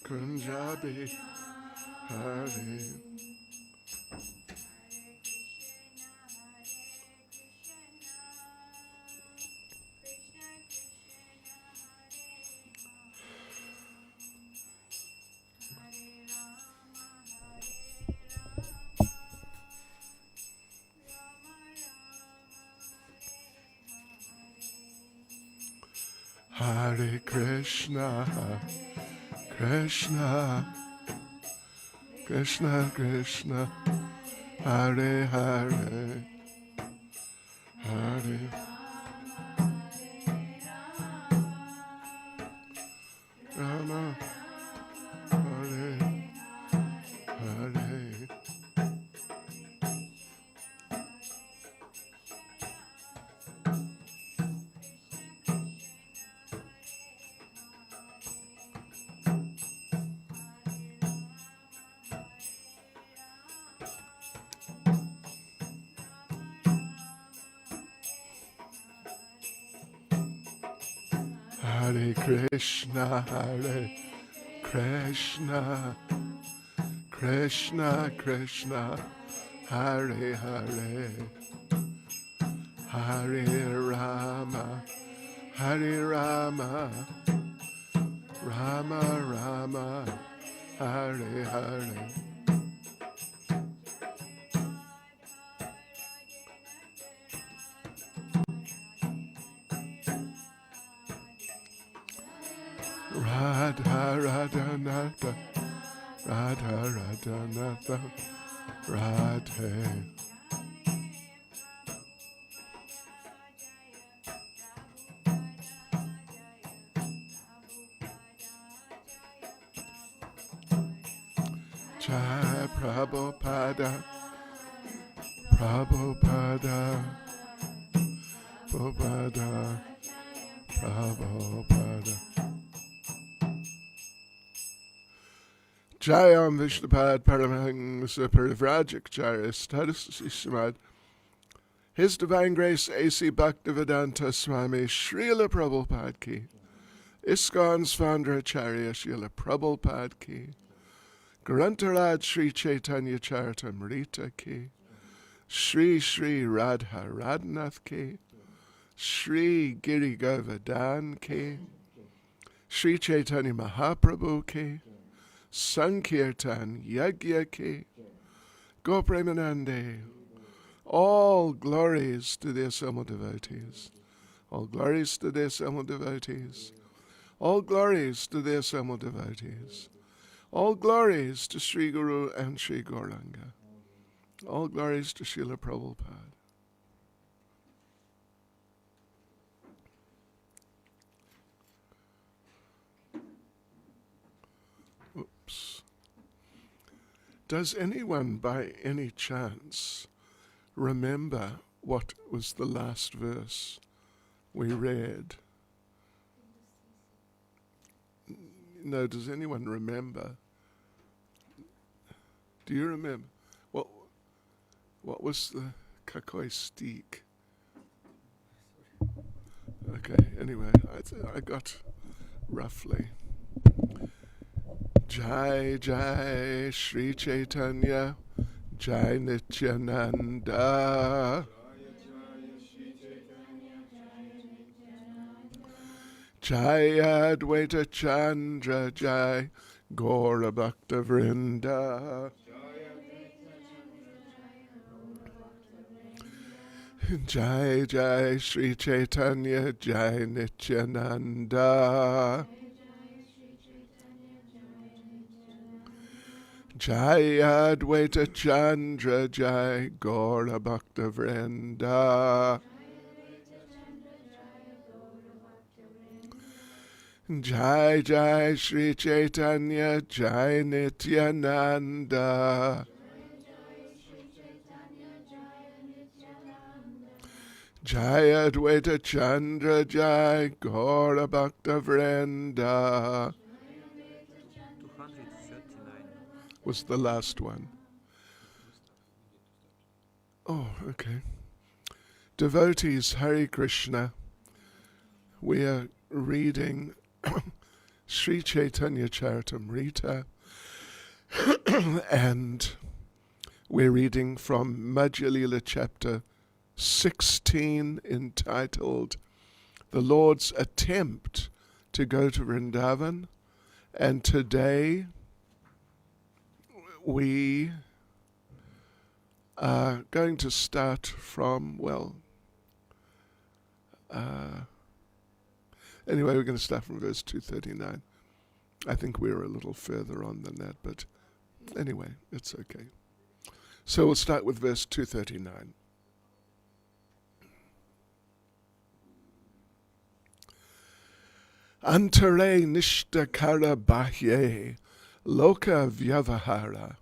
Kunjabi Hari. Hare Krishna, Krishna, Krishna Krishna, Hare Hare, Hare Rama, Hare Hare. Hare Krishna, Hare Krishna, Krishna Krishna, Hare Hare, Hare Rama, Hare Rama, Rama Rama, Hare Hare. Radha Radha Nata, Radha Radha Nata, Radhe. Jai Prabhupada, Prabhupada, Prabhupada, Prabhupada. Jayam Vishnupad Paramahangsa Parivrajacharya Stadhisishimad. His Divine Grace A.C. Bhaktivedanta Swami Srila Prabhupada Ki. ISKCON's founder Acharya Srila Prabhupada Ki. Grantharaj Sri Caitanya Charitamrta Ki. Sri Sri Radha Radhanath Ki. Sri Giri Govardhan Ki. Sri Caitanya Mahaprabhu Ki. Sankirtan Yagya Ki. Gopremanande. All glories to the assembled devotees. All glories to the assembled devotees. All glories to the assembled devotees. All glories to Sri Guru and Sri Gauranga. All glories to Srila Prabhupada. Oops. Does anyone by any chance remember what was the last verse we read? No, does anyone remember? Do you remember? What was the kakoi steak? Okay, anyway, I got roughly. Jai Jai Sri Caitanya, Jai Nityananda, Jai Advaita Chandra, Jai Gaura Bhakta Vrinda. Jai Jai Sri Caitanya, Jai Nityananda, Jai Advaita Chandra, Jai Gaura Bhakta Vrinda. Jai Jai Sri Caitanya, Jai Nityananda, Jai Advaita Chandra, Jai Gaura Bhakta Vrinda. 239. Was the last one. Oh, okay. Devotees, Hare Krishna. We are reading Sri Caitanya caritamrta, and we're reading from Madhya Lila chapter 16, entitled The Lord's Attempt to Go to Vrindavan. And today we are going to start from, anyway, we're going to start from verse 239. I think we're a little further on than that, but anyway, it's okay. So we'll start with verse 239. Antare nishtakara bahye loka vyavahara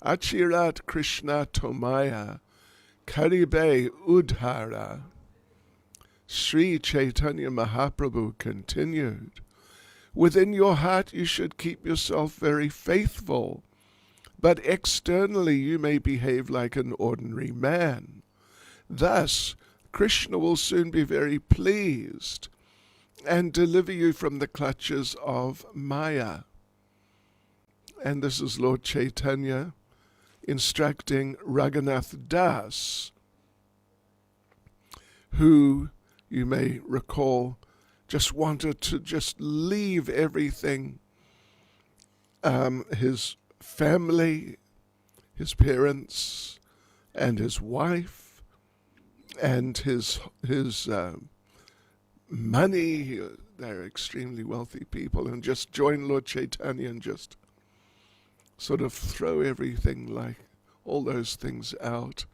achirat Krishna tomaya karibe udhara. Sri Caitanya Mahaprabhu continued, within your heart you should keep yourself very faithful, but externally you may behave like an ordinary man. Thus, Krishna will soon be very pleased and deliver you from the clutches of Maya. And this is Lord Caitanya instructing Raghunath Das, who, you may recall, just wanted to just leave everything, his family, his parents, and his wife, and his money. They're extremely wealthy people, and just join Lord Caitanya and just sort of throw everything, like all those things out.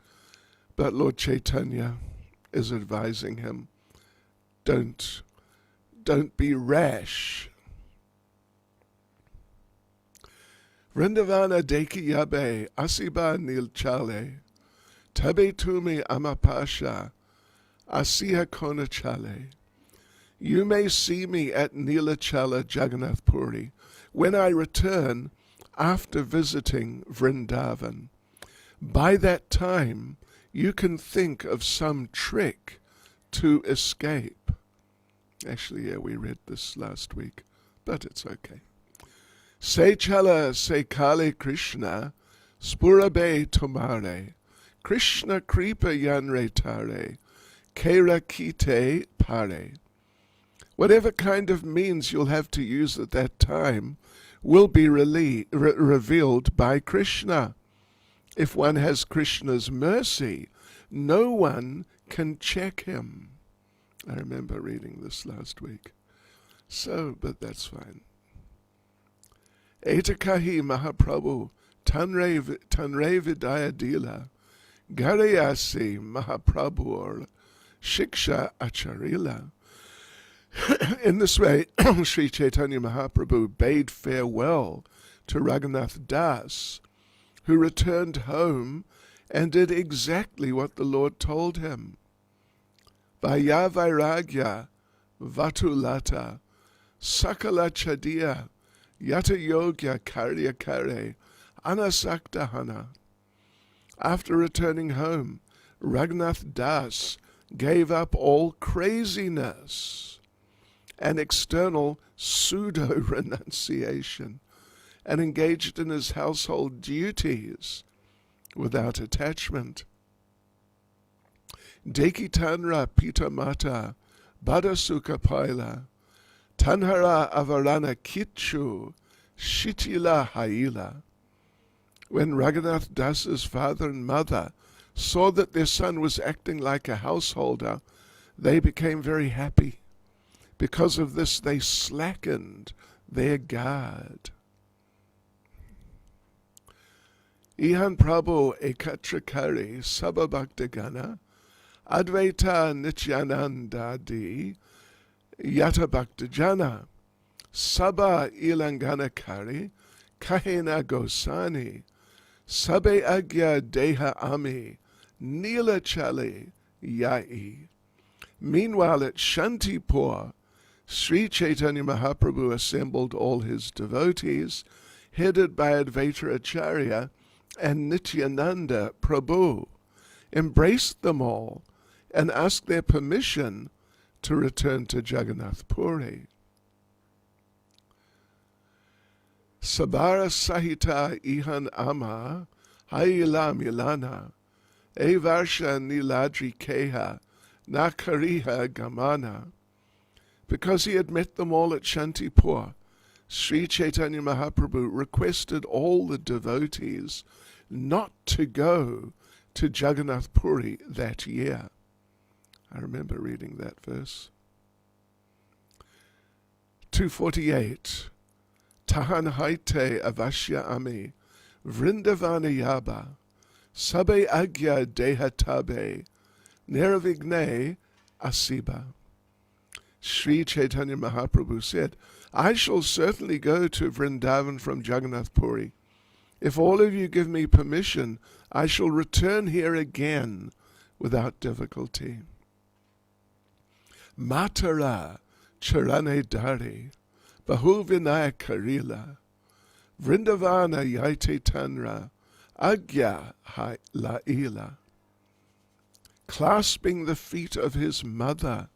But Lord Caitanya is advising him, don't be rash. Vrindavana deki yabe asiba nil chale tabe tumi amapasha asiha kona chale. You may see me at Nilachala Jagannath Puri when I return after visiting Vrindavan. By that time, you can think of some trick to escape. Actually, yeah, we read this last week, but it's okay. Se chala se kale Krishna, spurabe tomare, Krishna kripa yanre tare, kera kite pare. Whatever kind of means you'll have to use at that time will be revealed by Krishna. If one has Krishna's mercy, no one can check him. I remember reading this last week. So, but that's fine. Etakahi Mahaprabhu Tanre Vidaya Dila Garayasi Mahaprabhu Shiksha Acharila. In this way, Sri Caitanya Mahaprabhu bade farewell to Raghunath Das, who returned home and did exactly what the Lord told him. Vaya vairagya vatulata sakala chadiya yata yogya karya kare anasakta hana. After returning home, Raghunath Das gave up all craziness and external pseudo-renunciation, and engaged in his household duties without attachment. Dekitanra pitamata badasuka paila tanhara avarana kitchu shitila haila. When Raghunath Das's father and mother saw that their son was acting like a householder, they became very happy. Because of this, they slackened their guard. Ihan Prabhu ekatrakari sababhaktagana advaita nityanandadi yata bhaktajana sabha ilanganakari kahena gosani sabe agya deha ami nila chali yai. Meanwhile at Shantipur, Sri Caitanya Mahaprabhu assembled all his devotees, headed by Advaita Acharya and Nityananda Prabhu, embraced them all, and asked their permission to return to Jagannath Puri. Sabara Sahita Ihan Ama Haila Milana Evarsha Niladri Keha Nakariha Gamana. Because he had met them all at Shantipur, Sri Caitanya Mahaprabhu requested all the devotees not to go to Jagannath Puri that year. I remember reading that verse. 248. Tahan haite avashya ami vrindavana yaba sabe agya dehatabe niravigne asiba. Sri Caitanya Mahaprabhu said, I shall certainly go to Vrindavan from Jagannath Puri. If all of you give me permission, I shall return here again without difficulty. Matara charane dari bahu vinaya karila Vrindavana yaite tanra agya laila. Clasping the feet of his mother,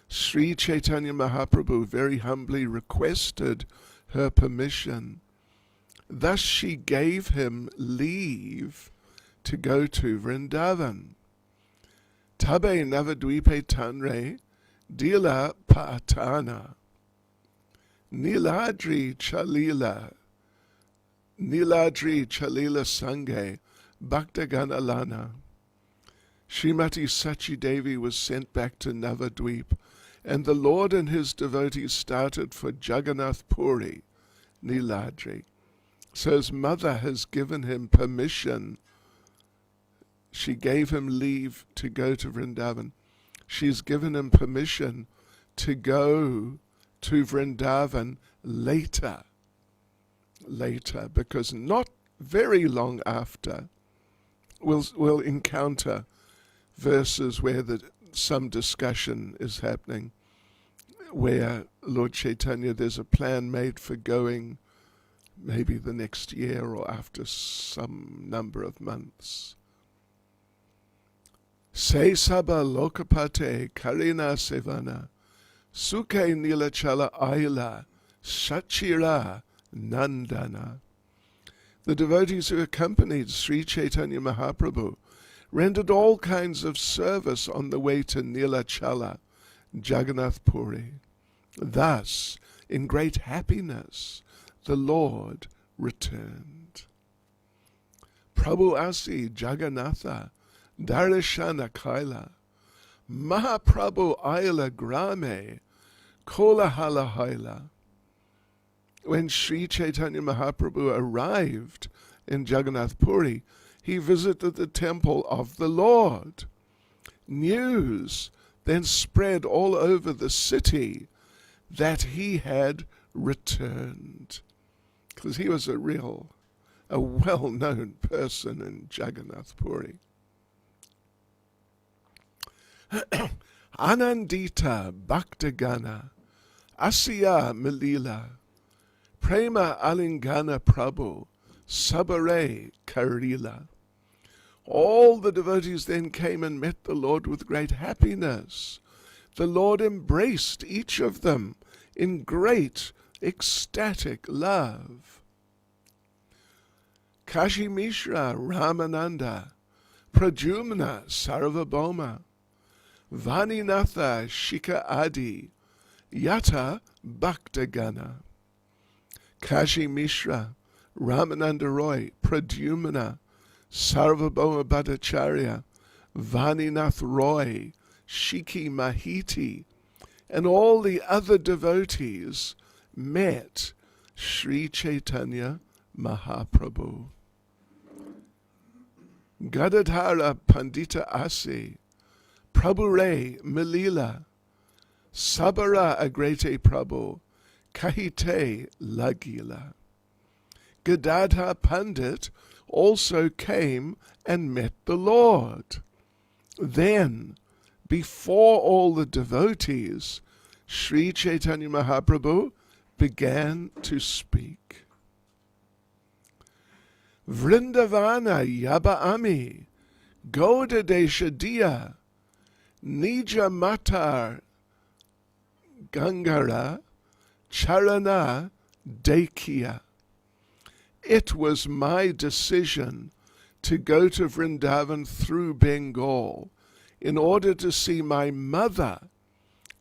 Sri Caitanya Mahaprabhu very humbly requested her permission. Thus she gave him leave to go to Vrindavan. Tabe Navadvipe Tanre Dila Paatana Niladri Chalila Sange Bhaktaganalana. Srimati Sachi Devi was sent back to Navadvip, and the Lord and his devotees started for Jagannath Puri, Niladri. So his mother has given him permission. She gave him leave to go to Vrindavan. She's given him permission to go to Vrindavan later, because not very long after we'll encounter verses where some discussion is happening, where Lord Chaitanya, there's a plan made for going maybe the next year or after some number of months. Se saba lokapate karina sevana suke nilachala aila shachira nandana. The devotees who accompanied Sri Caitanya Mahaprabhu rendered all kinds of service on the way to Nilachala, Jagannath Puri. Thus, in great happiness, the Lord returned. Prabhu Asi Jagannatha Darashana Kaila Mahaprabhu Aila Grame Kolahala Haila. When Sri Caitanya Mahaprabhu arrived in Jagannath Puri, he visited the temple of the Lord. News then spread all over the city that he had returned, because he was a well-known person in Jagannath Puri. Anandita Bhaktagana Asya Milila Prema Alingana Prabhu Sabare Karila. All the devotees then came and met the Lord with great happiness. The Lord embraced each of them in great ecstatic love. Kashi Mishra Ramananda Pradyumna Sarvabhauma Vaninatha Shika Adi Yata Bhaktagana. Kashi Mishra, Ramananda Roy, Pradyumna, Sarvabhauma Bhattacharya, Vaninath Roy, Shiki Mahiti, and all the other devotees met Sri Caitanya Mahaprabhu. Gadadhara Pandita Asi, Prabhure Milila, Sabara Agrete Prabhu, Kahite Lagila. Gadadhar Pandit also came and met the Lord. Then, before all the devotees, Sri Caitanya Mahaprabhu began to speak. Vrindavana Yaba Ami, Gauda Desha Diya, Nija Matar Gangara, Charana Dekiya. It was my decision to go to Vrindavan through Bengal in order to see my mother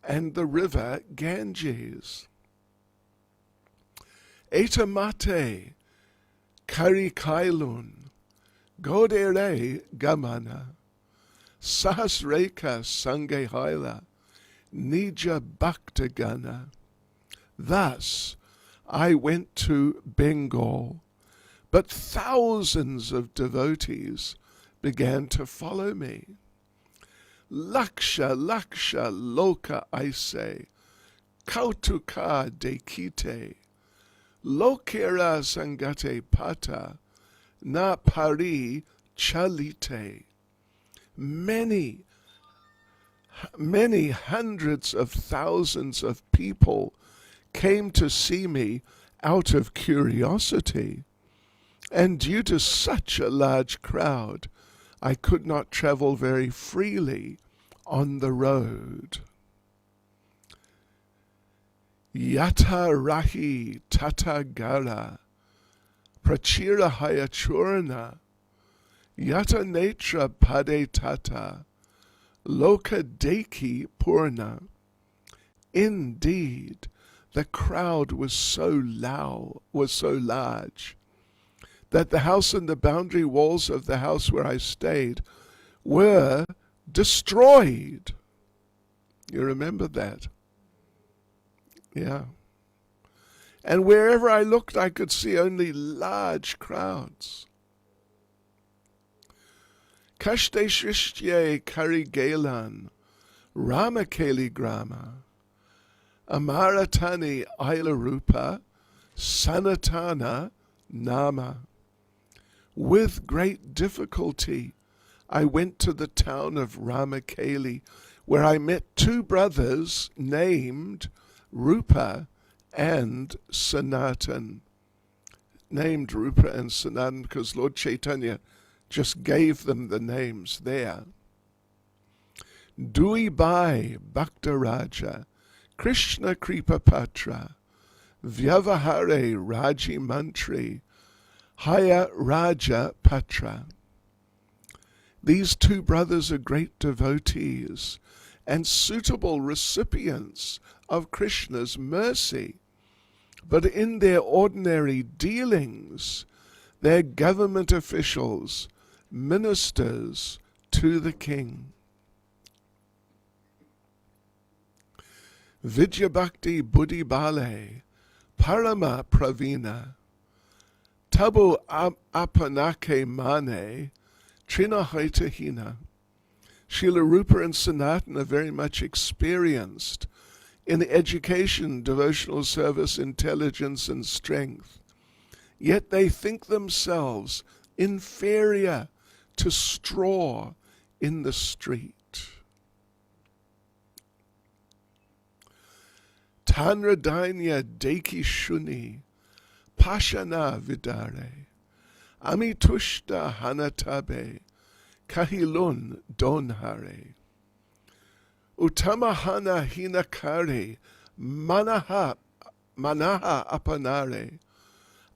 and the river Ganges. Etamate karikailun godere gamana sahasreka sangehaila nija bhaktagana. Thus I went to Bengal, but thousands of devotees began to follow me. Laksha laksha loka aise, kautuka dekite, lokera sangate pata, na pari chalite. Many hundreds of thousands of people came to see me out of curiosity, and due to such a large crowd, I could not travel very freely on the road. Yata rahi tata gara, prachira hayachurna, yata netra pade tata, loka deki purna. Indeed, the crowd was so large, that the house and the boundary walls of the house where I stayed were destroyed. You remember that? Yeah. And wherever I looked, I could see only large crowds. Kashte shristye karigalan, ramakeli grama, amaratani ailarupa, sanatana nama. With great difficulty, I went to the town of Ramakeli, where I met two brothers named Rupa and Sanatan. Named Rupa and Sanatan because Lord Chaitanya just gave them the names there. Dui Bai Bhaktaraja, Krishna Kripa Patra, Vyavahare Raji Mantri, Haya Raja Patra. These two brothers are great devotees and suitable recipients of Krishna's mercy, but in their ordinary dealings, they're government officials, ministers to the king. Vidya Bhakti Buddhi Bale, Parama Pravina, Tabu Apanake Mane, Trinahaita Hina. Srila Rupa and Sanatan are very much experienced in education, devotional service, intelligence, and strength. Yet they think themselves inferior to straw in the street. Tanradanya Deki Shuni, Pashana Vidare, Amitushta Hanatabe, Kahilun Donhare, Utamahana Hinakare, Manaha Apanare,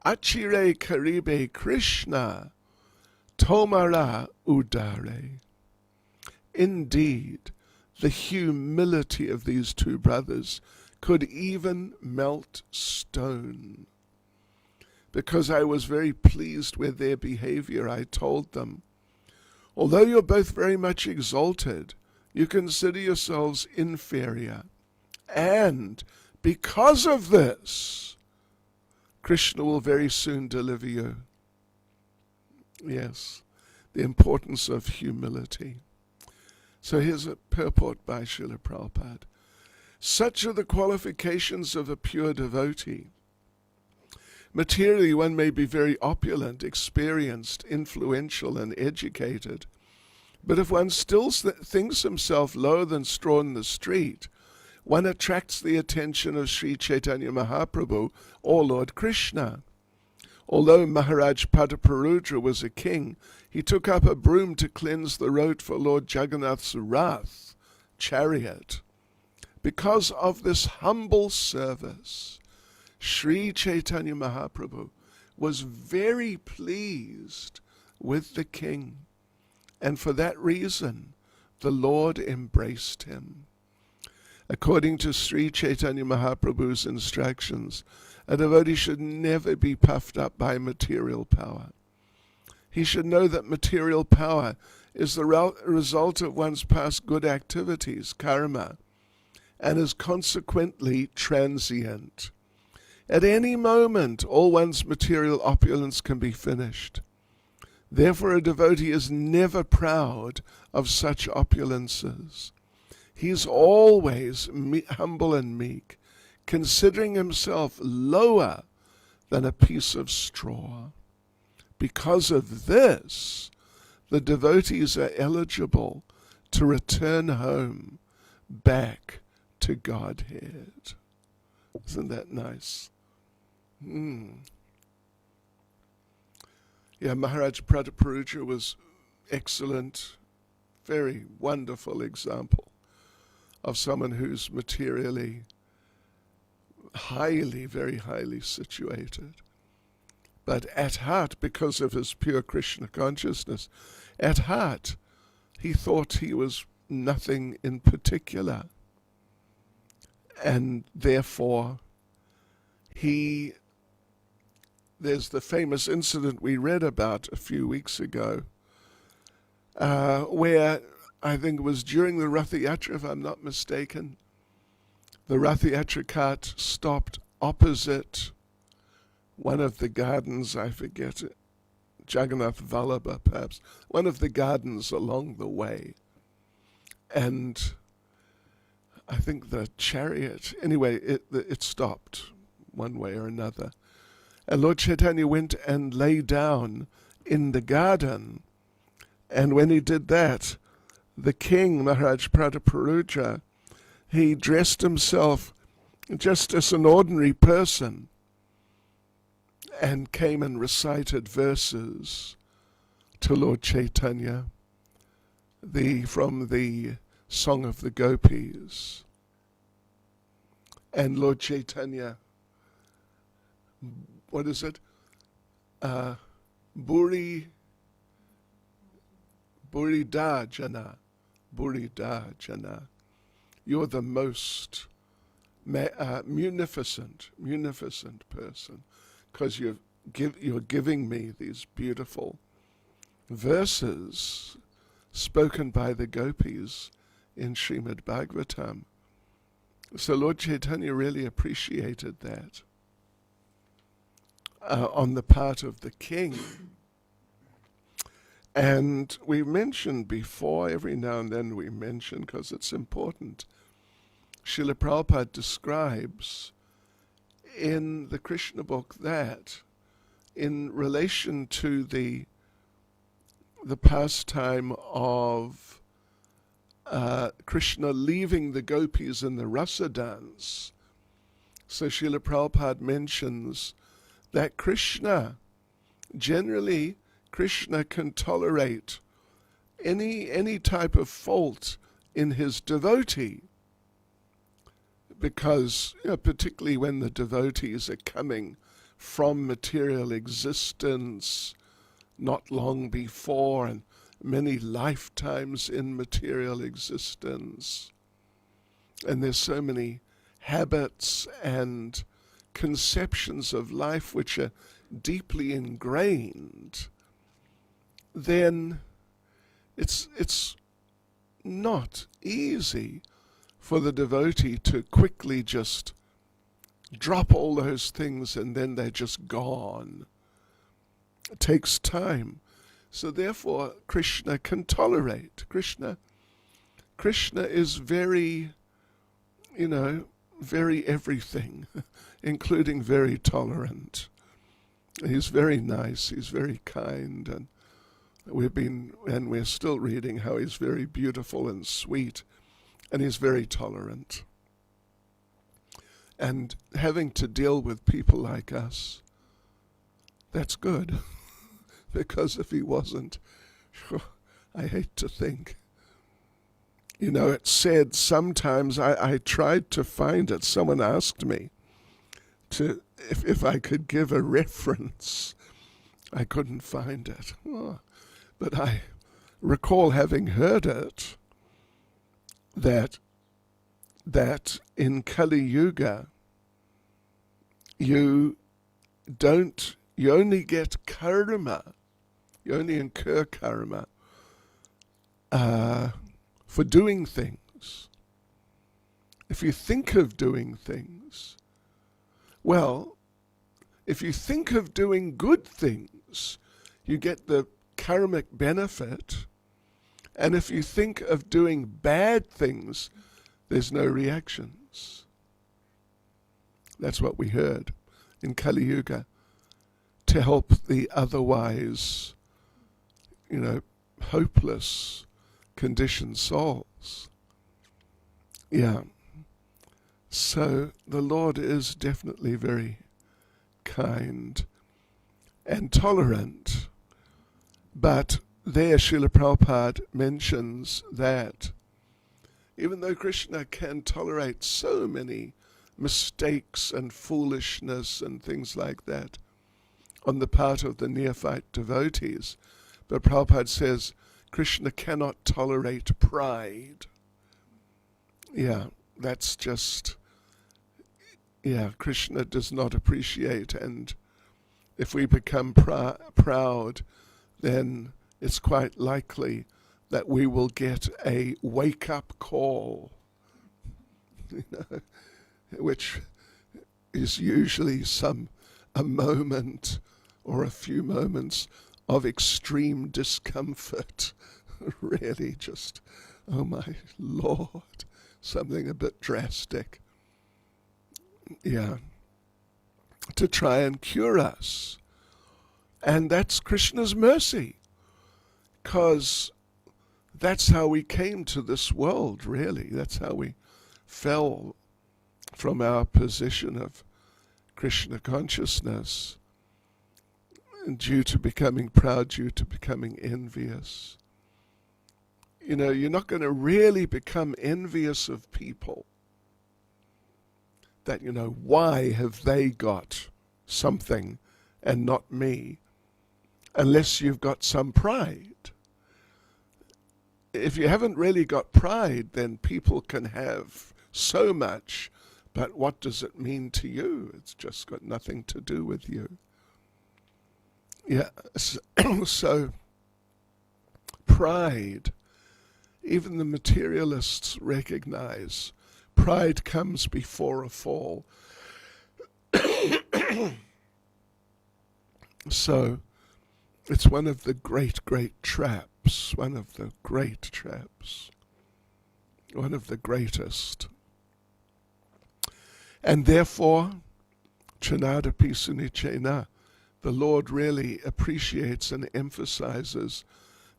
Achire Karibe Krishna, Tomara Udare. Indeed, the humility of these two brothers could even melt stone. Because I was very pleased with their behavior, I told them, although you're both very much exalted, you consider yourselves inferior. And because of this, Krishna will very soon deliver you. Yes, the importance of humility. So here's a purport by Srila Prabhupada. Such are the qualifications of a pure devotee. Materially, one may be very opulent, experienced, influential, and educated. But if one still thinks himself lower than straw in the street, one attracts the attention of Sri Caitanya Mahaprabhu or Lord Krishna. Although Maharaj Padaparudra was a king, he took up a broom to cleanse the road for Lord Jagannath's Rath chariot. Because of this humble service, Sri Caitanya Mahaprabhu was very pleased with the king, and for that reason the Lord embraced him. According to Sri Caitanya Mahaprabhu's instructions, a devotee should never be puffed up by material power. He should know that material power is the result of one's past good activities, karma, and is consequently transient. At any moment, all one's material opulence can be finished. Therefore, a devotee is never proud of such opulences. He's always humble and meek, considering himself lower than a piece of straw. Because of this, the devotees are eligible to return home back to Godhead. Isn't that nice? Yeah, Maharaj Prataparuja was excellent, very wonderful example of someone who's materially very highly situated. But at heart, because of his pure Krishna consciousness, at heart, he thought he was nothing in particular. And therefore, there's the famous incident we read about a few weeks ago, where I think it was during the Rath Yatra, if I'm not mistaken, the Rath Yatra cart stopped opposite one of the gardens, I forget it, Jagannath Vallabha perhaps, one of the gardens along the way. And I think the chariot, anyway, it stopped one way or another. And Lord Chaitanya went and lay down in the garden. And when he did that, the king, Maharaj Prataparuja, he dressed himself just as an ordinary person and came and recited verses to Lord Chaitanya from the Song of the Gopis. And Lord Chaitanya, what is it? Buri da Jana. You're the most munificent person, because you're giving me these beautiful verses spoken by the gopis in Srimad Bhagavatam. So Lord Chaitanya really appreciated that on the part of the king. And we mentioned before, every now and then we mention, because it's important, Srila Prabhupada describes in the Krishna book that in relation to the pastime of Krishna leaving the gopis in the rasa dance, so Srila Prabhupada mentions that generally Krishna can tolerate any type of fault in his devotee, because particularly when the devotees are coming from material existence not long before and many lifetimes in material existence, and there's so many habits and conceptions of life which are deeply ingrained, then it's not easy for the devotee to quickly just drop all those things and then they're just gone. It takes time. So therefore Krishna can tolerate. Krishna is very, very everything, including very tolerant. He's very nice, he's very kind, and we're still reading how he's very beautiful and sweet, and he's very tolerant. And having to deal with people like us, that's good. Because if he wasn't, I hate to think. It said sometimes, I tried to find it, someone asked me, if I could give a reference, I couldn't find it. Oh, but I recall having heard it, that in Kali Yuga, you only get karma, you only incur karma for doing things. If you think of doing things, well, if you think of doing good things, you get the karmic benefit. And if you think of doing bad things, there's no reactions. That's what we heard in Kali Yuga, to help the otherwise, hopeless, conditioned souls. Yeah. So the Lord is definitely very kind and tolerant. But there Srila Prabhupada mentions that even though Krishna can tolerate so many mistakes and foolishness and things like that on the part of the neophyte devotees, but Prabhupada says Krishna cannot tolerate pride. Yeah, that's just, Krishna does not appreciate, and if we become proud, then it's quite likely that we will get a wake-up call, which is usually a moment or a few moments of extreme discomfort. Really just, oh my Lord, something a bit drastic. Yeah. To try and cure us. And that's Krishna's mercy, because that's how we came to this world, really. That's how we fell from our position of Krishna consciousness, due to becoming proud, due to becoming envious. You're not going to really become envious of people that, why have they got something and not me, unless you've got some pride. If you haven't really got pride, then people can have so much, but what does it mean to you? It's just got nothing to do with you. Yeah, so pride, even the materialists recognize, pride comes before a fall. So it's one of the great traps, one of the greatest. And therefore, Chanadapi Sunichena, the Lord really appreciates and emphasizes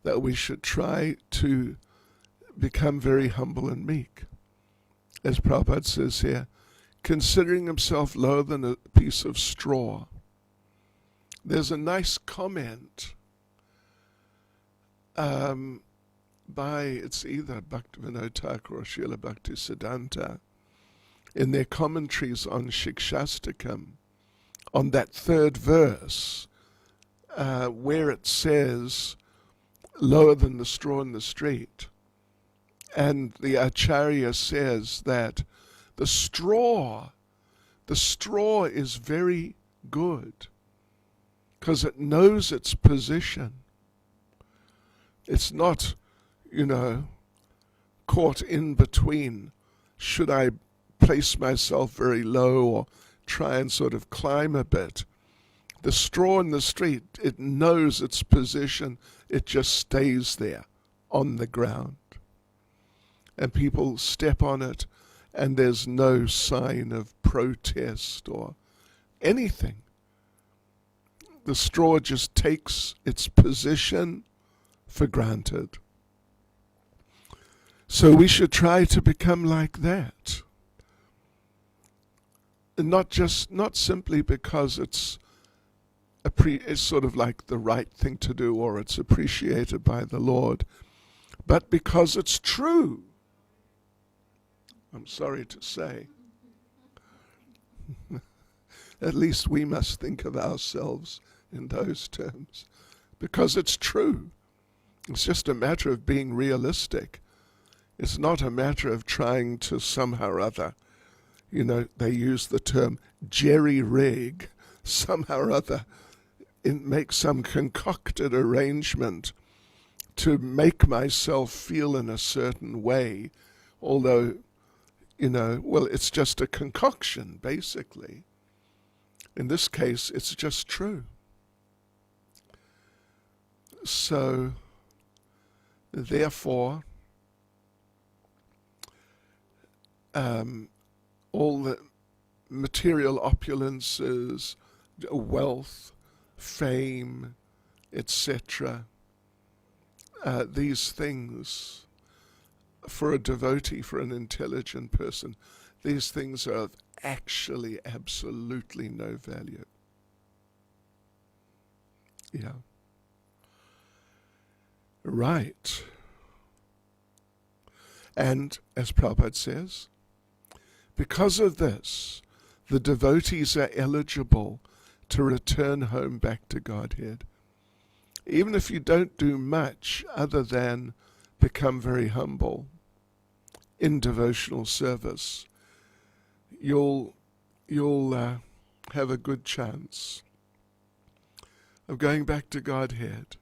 that we should try to become very humble and meek. As Prabhupada says here, considering himself lower than a piece of straw. There's a nice comment by, it's either Bhaktivinoda Thakur or Srila Bhakti Siddhanta, in their commentaries on Shikshastakam, on that third verse, where it says, lower than the straw in the street. And the Acharya says that the straw is very good, because it knows its position. It's not, caught in between. Should I place myself very low or try and sort of climb a bit? The straw in the street, it knows its position. It just stays there on the ground. And people step on it, and there's no sign of protest or anything. The straw just takes its position for granted. So we should try to become like that. And not simply because it's sort of like the right thing to do or it's appreciated by the Lord, but because it's true. I'm sorry to say. At least we must think of ourselves in those terms, because it's true. It's just a matter of being realistic. It's not a matter of trying to somehow or other, they use the term jerry-rig, somehow or other, make some concocted arrangement to make myself feel in a certain way, although, it's just a concoction, basically. In this case, it's just true. So, therefore, all the material opulences, wealth, fame, etc., these things, for a devotee, for an intelligent person, these things are of actually absolutely no value. Yeah. Right. And, as Prabhupada says, because of this, the devotees are eligible to return home back to Godhead. Even if you don't do much other than become very humble in devotional service, you'll have a good chance of going back to Godhead.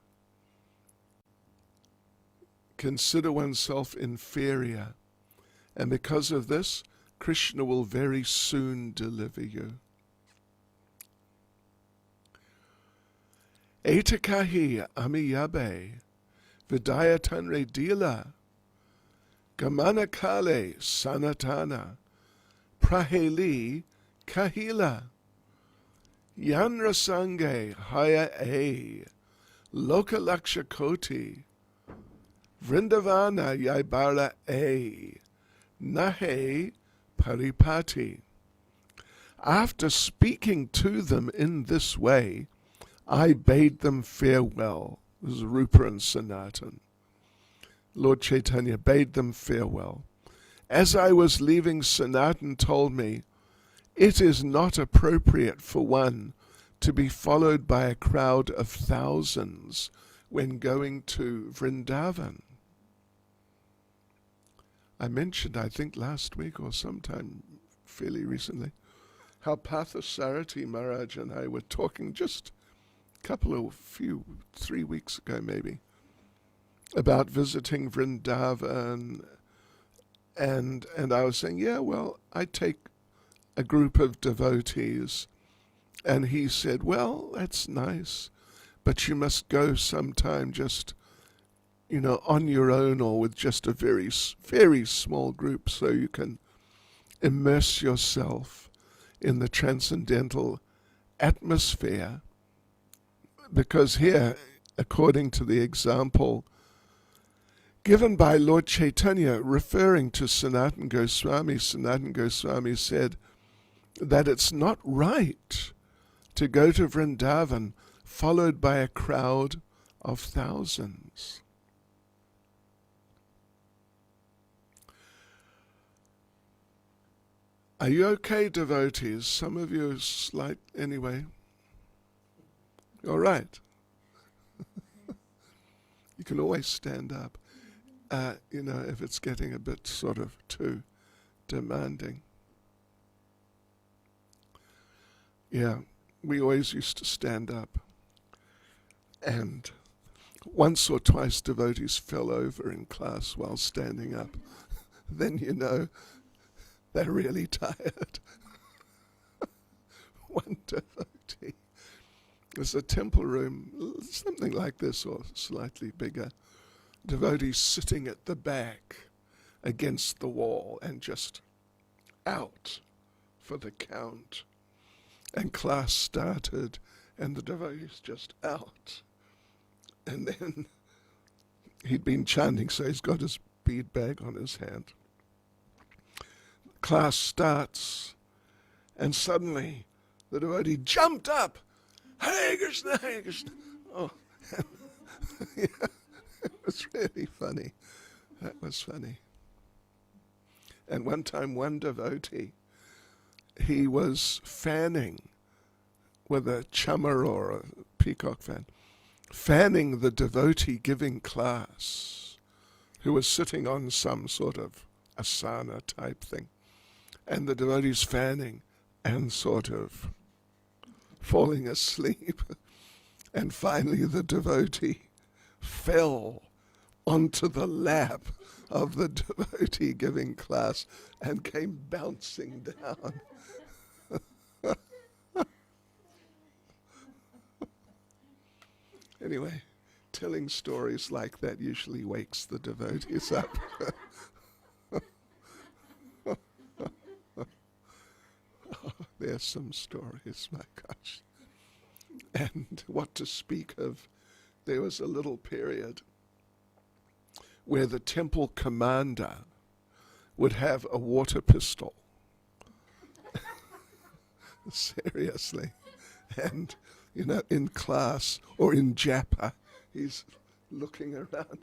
Consider oneself inferior, and because of this, Krishna will very soon deliver you. Etakahi amiyabe vidayatanre dila gamanakale sanatana praheli kahila yanrasange haya e lokalakshakoti vrindavana yaibara e nahe paripati. After speaking to them in this way, I bade them farewell. This is Rupa and Sanatan. Lord Chaitanya bade them farewell. As I was leaving, Sanatan told me, it is not appropriate for one to be followed by a crowd of thousands when going to Vrindavan. I mentioned, I think last week or sometime fairly recently, how Parthasarathi Maharaj and I were talking just 3 weeks ago maybe, about visiting Vrindavan, and I was saying, I take a group of devotees, and he said, well, that's nice, but you must go sometime just, on your own or with just a very, very small group so you can immerse yourself in the transcendental atmosphere. Because here, according to the example given by Lord Chaitanya, referring to Sanatana Goswami said that it's not right to go to Vrindavan followed by a crowd of thousands. Are you okay, devotees? Some of you are anyway. All right. You can always stand up, if it's getting a bit sort of too demanding. Yeah, we always used to stand up. And once or twice devotees fell over in class while standing up. Then they're really tired. One devotee. There's a temple room, something like this or slightly bigger. Devotees sitting at the back against the wall and just out for the count. And class started and the devotees just out. And then he'd been chanting, so he's got his bead bag on his hand. Class starts, and suddenly the devotee jumped up. Hare Krishna, Hare Krishna. Oh, yeah, it was really funny. That was funny. And one time, one devotee, he was fanning with a chamar or a peacock fan, fanning the devotee giving class, who was sitting on some sort of asana type thing. And the devotee's fanning and sort of falling asleep. And finally the devotee fell onto the lap of the devotee giving class and came bouncing down. Anyway, telling stories like that usually wakes the devotees up. Oh, there's some stories, my gosh. And what to speak of, there was a little period where the temple commander would have a water pistol. Seriously. And, in class or in japa, he's looking around.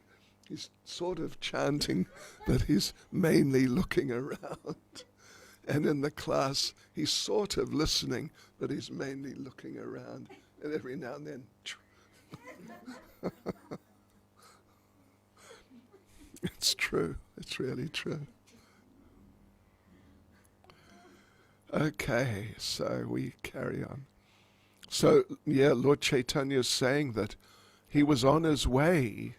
He's sort of chanting, but he's mainly looking around. And in the class, he's sort of listening, but he's mainly looking around. And every now and then, it's true. It's really true. Okay, so we carry on. So, Lord Chaitanya is saying that he was on his way.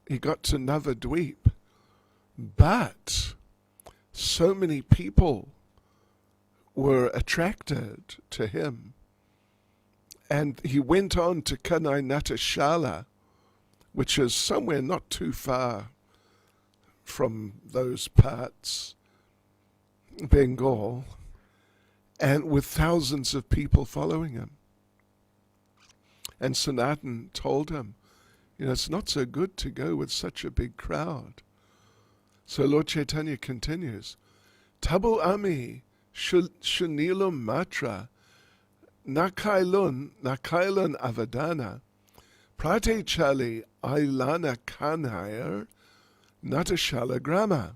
He got to Navadweep. But so many people were attracted to him. And he went on to Kanai Natashala, which is somewhere not too far from those parts, Bengal, and with thousands of people following him. And Sanatan told him, it's not so good to go with such a big crowd. So Lord Chaitanya continues, Tabu ami shunilum matra nakailun avadana prate chali ailana kanayar natashala grama.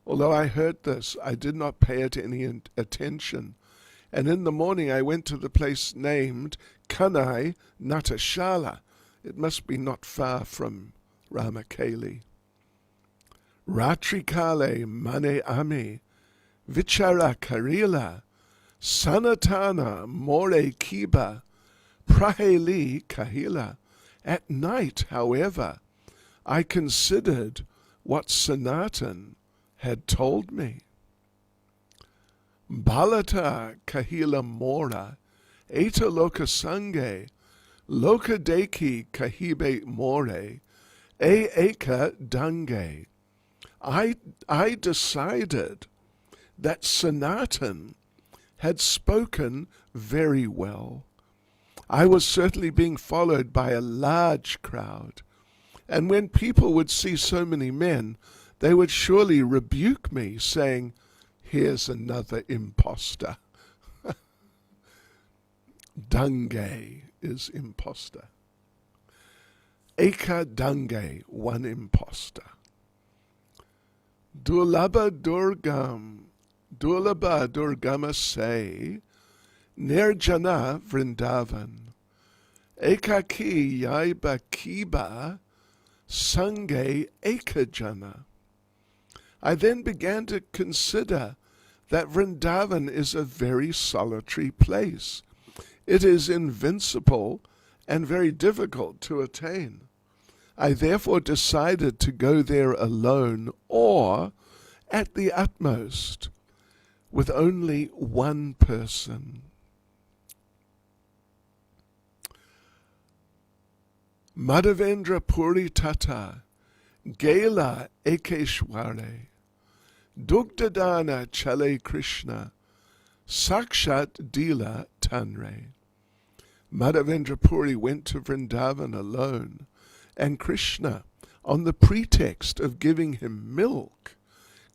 Although I heard this, I did not pay it any attention. And in the morning I went to the place named Kanai Natashala. It must be not far from Ramakeli. Ratrikale mane ami vichara karila sanatana more kiba praheli kahila. At night, however, I considered what Sanatan had told me. Balata kahila mora eta loka sange loka deki kahibe more eka dange. I decided that Sanatan had spoken very well. I was certainly being followed by a large crowd, and when people would see so many men, they would surely rebuke me, saying, here's another imposter. Dange is imposter. Eka dange, one imposter. Durlaba durgama say, Nirjana Vrindavan, Ekaki yaiba kiba, sange ekajana. I then began to consider that Vrindavan is a very solitary place. It is invincible and very difficult to attain. I therefore decided to go there alone, or, at the utmost, with only one person. Madhavendra Puri Tata, Gela Ekeshware, Dugdadana Chale Krishna, Sakshat Dila Tanre. Madhavendra Puri went to Vrindavan alone, and Krishna, on the pretext of giving him milk,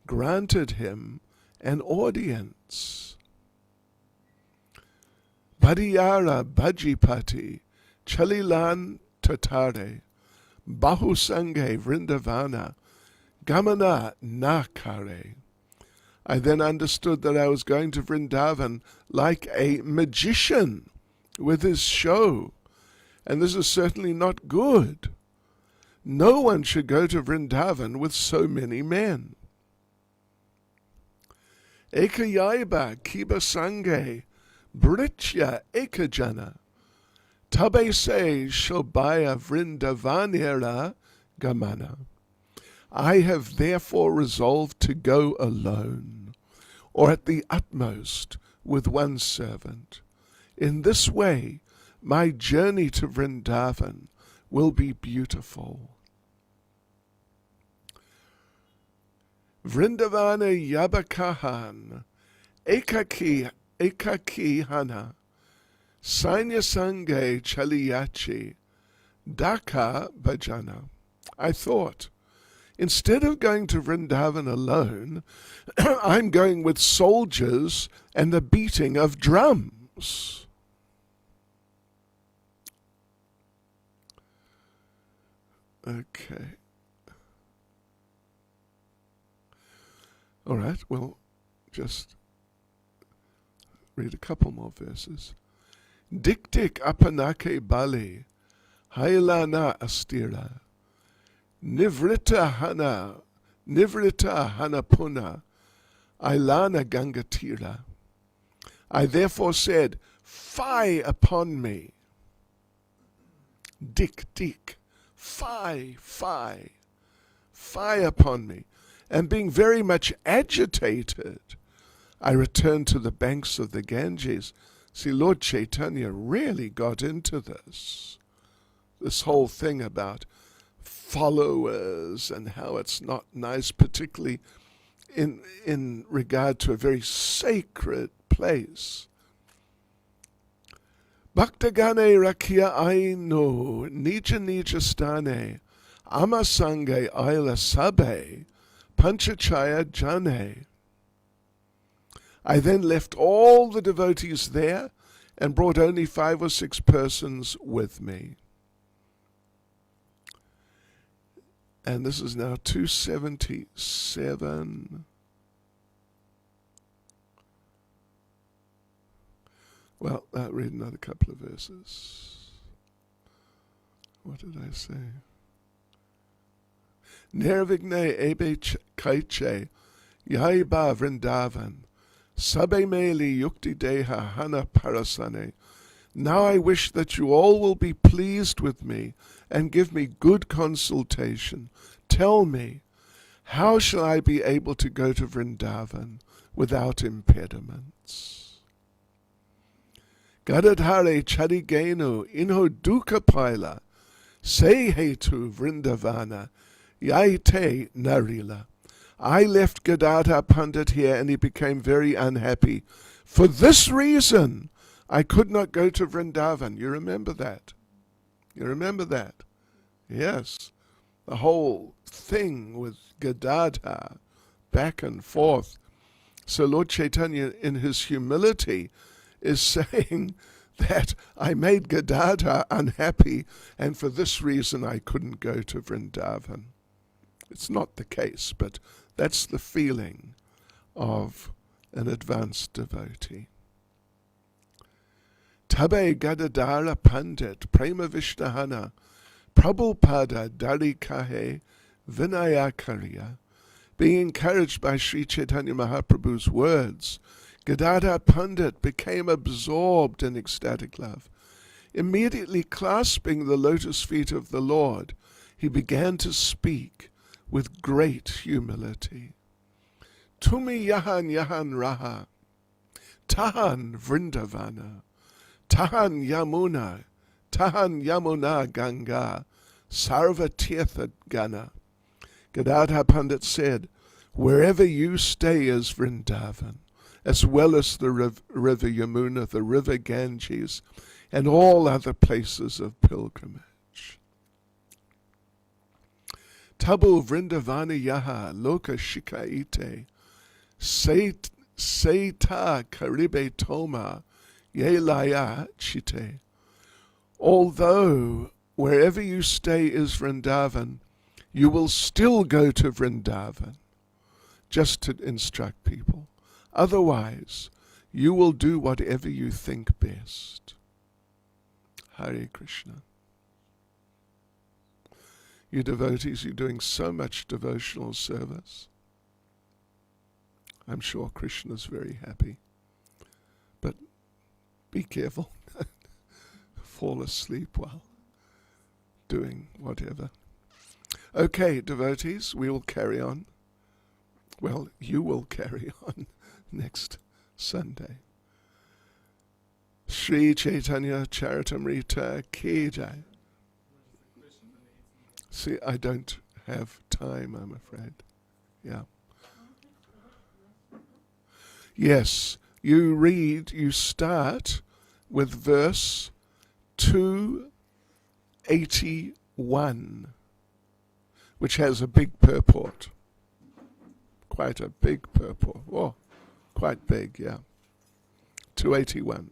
granted him an audience. Badiyara Bajipati, Chalilan Tatare, Bahusange Vrindavana, Gamana Nakare. I then understood that I was going to Vrindavan like a magician with his show, and this is certainly not good. No one should go to Vrindavan with so many men. Ekayaiba kiba sange britya ekajana tabe se shobaya Vrindavanera gamana. I have therefore resolved to go alone, or at the utmost with one servant. In this way, my journey to Vrindavan will be beautiful. Vrindavana Yabakahan Ekaki Hana Sanya Sange Chaliyachi Daka Bhajana. I thought, instead of going to Vrindavan alone, I'm going with soldiers and the beating of drums. Okay. All right, well, just read a couple more verses. Dik dik apanake bali, hailana astira, nivrita hana puna, ailana gangatira. I therefore said, fie upon me. Dik dik, fie upon me. And being very much agitated, I returned to the banks of the Ganges. See, Lord Caitanya really got into this whole thing about followers and how it's not nice, particularly in regard to a very sacred place. Bhaktagane rakia aino nija nija stane amasange aila sabe Panchachaya Jane. I then left all the devotees there and brought only 5 or 6 persons with me. And this is now 277. Well, I'll read another couple of verses. What did I say? Nirvigne ebe kaiche, yaiba Vrindavan, sabe meli yukti deha hana parasane. Now I wish that you all will be pleased with me and give me good consultation. Tell me, how shall I be able to go to Vrindavan without impediments? Gadadhare chadigenu inho duka paila, se hetu Vrindavana, Yaite Narila. I left Gadadhar Pandit here and he became very unhappy. For this reason, I could not go to Vrindavan. You remember that? You remember that? Yes. The whole thing with Gadadhar, back and forth. So Lord Caitanya, in his humility, is saying that I made Gadadhar unhappy and for this reason I couldn't go to Vrindavan. It's not the case, but that's the feeling of an advanced devotee. Tabe Gadadhara Pandit Prema Vishnahana Prabhupada Dari Kahe Vinaya Karya. Being encouraged by Sri Caitanya Mahaprabhu's words, Gadadhar Pandit became absorbed in ecstatic love. Immediately clasping the lotus feet of the Lord, he began to speak with great humility. Tumi yahan raha, tahan Vrindavana, tahan Yamuna Ganga, Sarva Tirtha Gana. Gadadhar Pandit said, wherever you stay is Vrindavan, as well as the river Yamuna, the river Ganges, and all other places of pilgrimage. Tabu Vrindavana Yaha Loka Shikaite Seita Karibe Toma Yelaya Chite. Although wherever you stay is Vrindavan, you will still go to Vrindavan. just to instruct people. Otherwise, you will do whatever you think best. Hare Krishna. You devotees, you're doing so much devotional service. I'm sure Krishna's very happy. But be careful. Fall asleep while doing whatever. Okay, devotees, we will carry on. Well, you will carry on next Sunday. Sri Caitanya caritamrta ki jai. See, I don't have time, I'm afraid. Yeah. Yes, you start with verse 281, which has a big purport. Quite a big purport. Oh, quite big, yeah. 281.